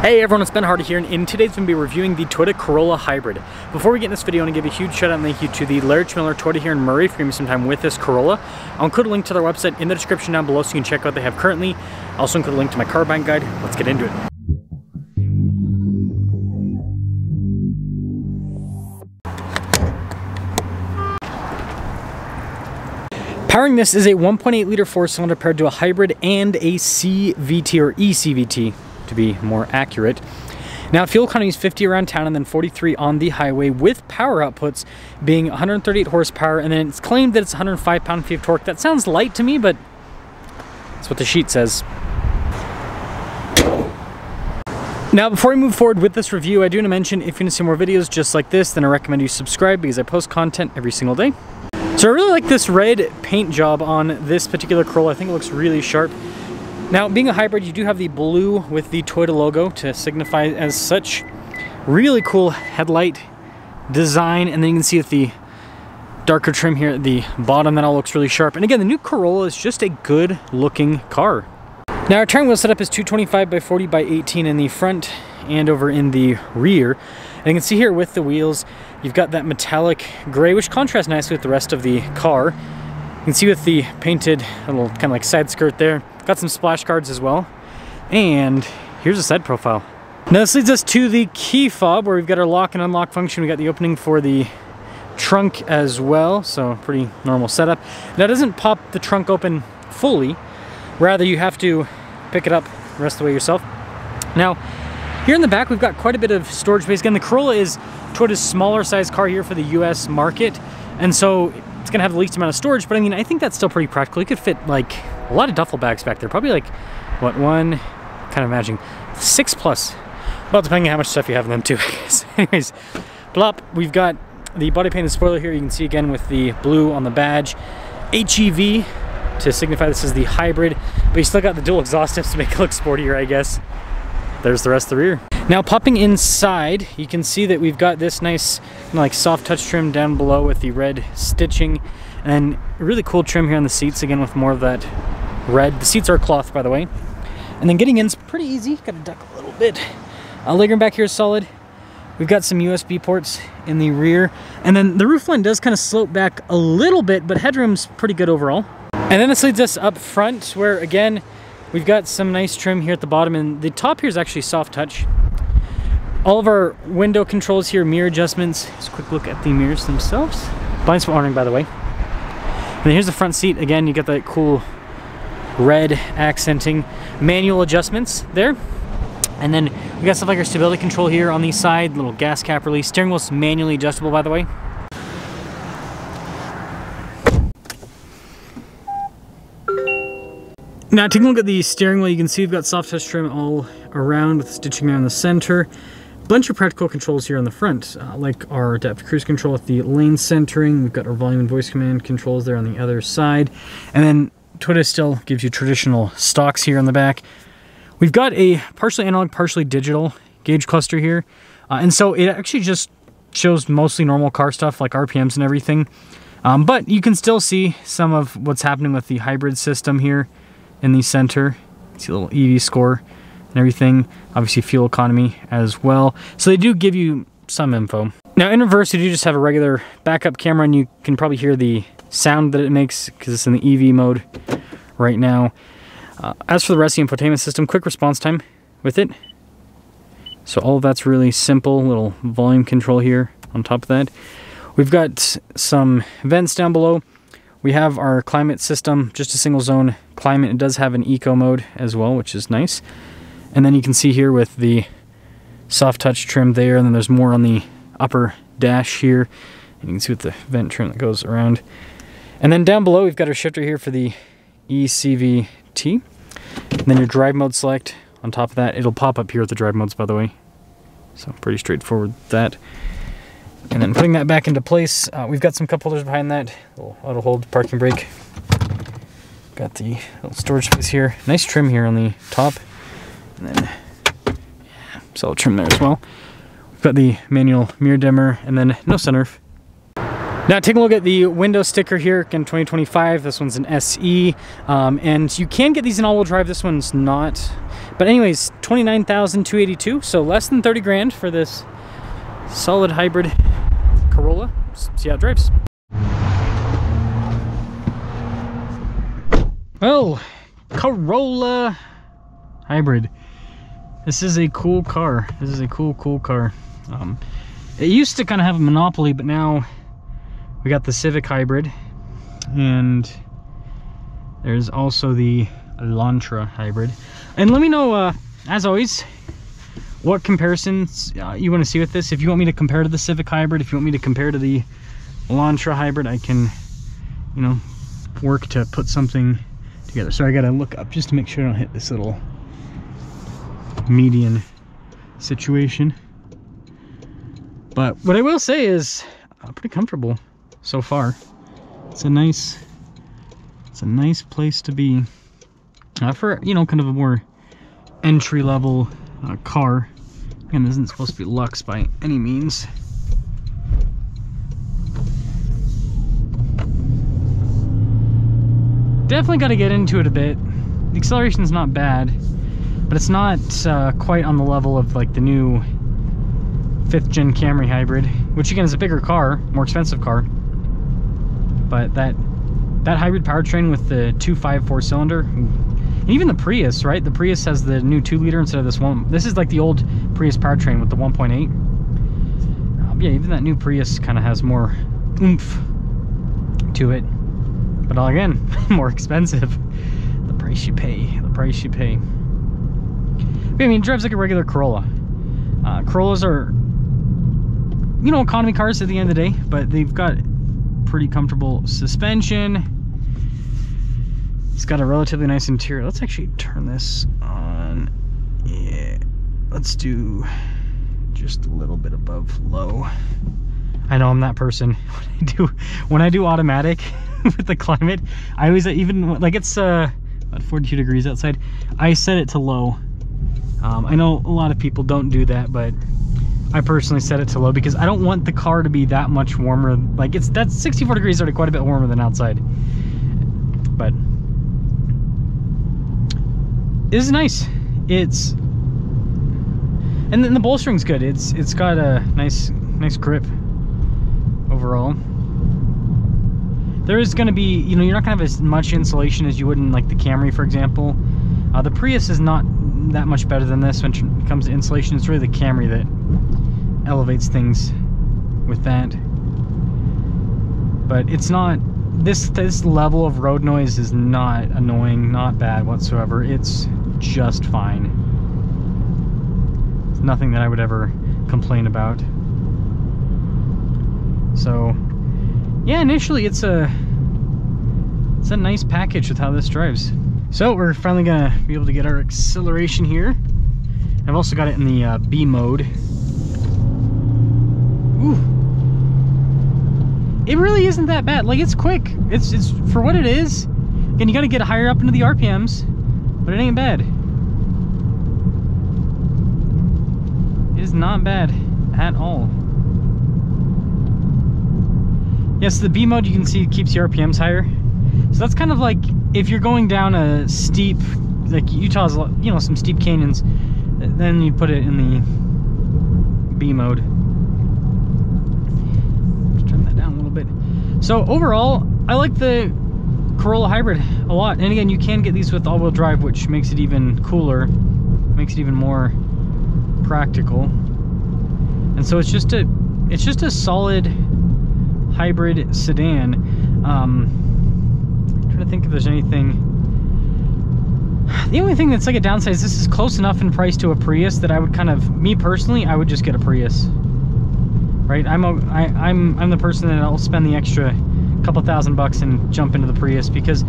Hey everyone, it's Ben Hardy here, and in today's going to be reviewing the Toyota Corolla Hybrid. Before we get in this video, I want to give a huge shout out and thank you to the Larry Miller Toyota here in Murray for giving me some time with this Corolla. I'll include a link to their website in the description down below so you can check out what they have currently. I'll also include a link to my car buying guide. Let's get into it. Powering this is a 1.8 liter 4-cylinder paired to a hybrid and a CVT or ECVT to be more accurate. Now fuel economy is 50 around town and then 43 on the highway, with power outputs being 138 horsepower, and then it's claimed that it's 105 pound-feet of torque. That sounds light to me, but that's what the sheet says. Now before we move forward with this review, I do want to mention if you want to see more videos just like this, then I recommend you subscribe because I post content every single day. So I really like this red paint job on this particular Corolla. I think it looks really sharp. Now, being a hybrid, you do have the blue with the Toyota logo to signify as such. Really cool headlight design, and then you can see with the darker trim here at the bottom, that all looks really sharp. And again, the new Corolla is just a good looking car. Now our turning wheel setup is 225 by 40 by 18 in the front and over in the rear. And you can see here with the wheels, you've got that metallic gray, which contrasts nicely with the rest of the car. You can see with the painted little kind of like side skirt there, got some splash guards as well. And here's a side profile. Now this leads us to the key fob, where we've got our lock and unlock function. We got the opening for the trunk as well, so pretty normal setup. Now it doesn't pop the trunk open fully, rather you have to pick it up the rest of the way yourself. Now here in the back we've got quite a bit of storage space. Again, the Corolla is Toyota's smaller size car here for the US market, and so it's gonna have the least amount of storage, but I mean, I think that's still pretty practical. You could fit like a lot of duffel bags back there, probably like, what, one, kind of imagining, 6+. Well, depending on how much stuff you have in them too, I guess. Anyways, blop, we've got the body painted spoiler here. You can see again with the blue on the badge. HEV to signify this is the hybrid, but you still got the dual exhaust tips to make it look sportier, I guess. There's the rest of the rear. Now popping inside, you can see that we've got this nice like soft touch trim down below with the red stitching, and a really cool trim here on the seats, again with more of that red. The seats are cloth, by the way. And then getting in is pretty easy. Got to duck a little bit. Legroom back here is solid. We've got some USB ports in the rear, and then the roofline does kind of slope back a little bit, but headroom's pretty good overall. And then this leads us up front, where again we've got some nice trim here at the bottom, and the top here is actually soft touch. All of our window controls here, mirror adjustments. Just a quick look at the mirrors themselves. Blind spot warning, by the way. And then here's the front seat. Again, you got that cool red accenting. Manual adjustments there. And then we got stuff like our stability control here on the side, little gas cap release. Steering wheel's manually adjustable, by the way. Now taking a look at the steering wheel, you can see we've got soft touch trim all around with stitching there in the center. Bunch of practical controls here on the front, like our adaptive cruise control with the lane centering. We've got our volume and voice command controls there on the other side. And then Toyota still gives you traditional stocks here on the back. We've got a partially analog, partially digital gauge cluster here. And so it actually just shows mostly normal car stuff like RPMs and everything. But you can still see some of what's happening with the hybrid system here in the center. See a little EV score and everything, obviously fuel economy as well. So they do give you some info. Now in reverse, you do just have a regular backup camera, and you can probably hear the sound that it makes because it's in the EV mode right now. As for the rest of the infotainment system, quick response time with it. So all of that's really simple. Little volume control here on top of that. We've got some vents down below. We have our climate system, just a single zone climate. It does have an eco mode as well, which is nice. And then you can see here with the soft touch trim there, and then there's more on the upper dash here. And you can see with the vent trim that goes around. And then down below, we've got our shifter here for the ECVT. And then your drive mode select. On top of that, it'll pop up here with the drive modes, by the way. So pretty straightforward with that. And then putting that back into place, we've got some cup holders behind that. Little auto hold parking brake. Got the little storage space here. Nice trim here on the top. And then, yeah, solid trim there as well. We've got the manual mirror dimmer, and then no sunroof. Now take a look at the window sticker here, again 2025, this one's an SE, and you can get these in all-wheel drive, this one's not. But anyways, 29,282, so less than 30 grand for this solid hybrid Corolla. Let's see how it drives. Well, Corolla Hybrid. This is a cool car. This is a cool car. It used to kind of have a monopoly, but now we got the Civic Hybrid, and there's also the Elantra Hybrid. And let me know, as always, what comparisons you want to see with this. If you want me to compare to the Civic Hybrid, if you want me to compare to the Elantra Hybrid, I can, you know, work to put something together. So I gotta look up just to make sure I don't hit this little median situation. But what I will say is pretty comfortable so far. It's a nice place to be for, you know, kind of a more entry-level car. And this isn't supposed to be luxe by any means. Definitely got to get into it a bit. The acceleration's not bad, but it's not quite on the level of like the new 5th gen Camry Hybrid, which again is a bigger car, more expensive car. But that hybrid powertrain with the 2.5 4-cylinder, and even the Prius, right? The Prius has the new 2-liter instead of this one. This is like the old Prius powertrain with the 1.8. Yeah, even that new Prius kind of has more oomph to it. But again, more expensive. The price you pay, the price you pay. But, I mean, it drives like a regular Corolla. Corollas are, you know, economy cars at the end of the day, but they've got pretty comfortable suspension. It's got a relatively nice interior. Let's actually turn this on. Yeah, let's do just a little bit above low. I know I'm that person. When I do automatic with the climate, I always, even like it's about 42 degrees outside, I set it to low. I know a lot of people don't do that, but I personally set it to low because I don't want the car to be that much warmer. Like that's 64 degrees, already quite a bit warmer than outside. But this is nice. And then the bolstering's good. It's got a nice grip overall. There is going to be, you know, you're not going to have as much insulation as you would in like the Camry, for example. The Prius is not that much better than this when it comes to insulation. It's really the Camry that elevates things with that. But it's not, this level of road noise is not annoying, not bad whatsoever. It's just fine. It's nothing that I would ever complain about. So yeah, initially it's a nice package with how this drives. So we're finally gonna be able to get our acceleration here. I've also got it in the B mode. Ooh, it really isn't that bad. Like, it's quick. It's for what it is. And you got to get higher up into the RPMs, but it ain't bad. It is not bad at all. Yes, the B mode, you can see, keeps your RPMs higher. So that's kind of like if you're going down a steep, like Utah's, you know, some steep canyons, then you put it in the B mode. Just turn that down a little bit. So overall, I like the Corolla Hybrid a lot. And again, you can get these with all-wheel drive, which makes it even cooler, makes it even more practical. And so it's just a solid hybrid sedan. Trying to think if there's anything. The only thing that's like a downside is this is close enough in price to a Prius that I would kind of, me personally, I would just get a Prius. Right? I'm the person that I'll spend the extra couple $1,000 and jump into the Prius because a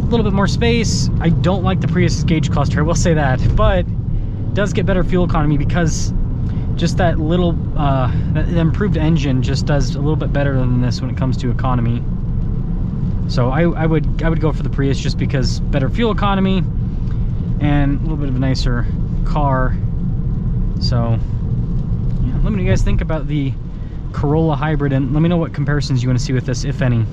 little bit more space. I don't like the Prius's gauge cluster, I will say that, but it does get better fuel economy because just that little that improved engine just does a little bit better than this when it comes to economy. So I would go for the Prius just because better fuel economy and a little bit of a nicer car. So yeah, let me know what you guys think about the Corolla Hybrid, and let me know what comparisons you want to see with this, if any.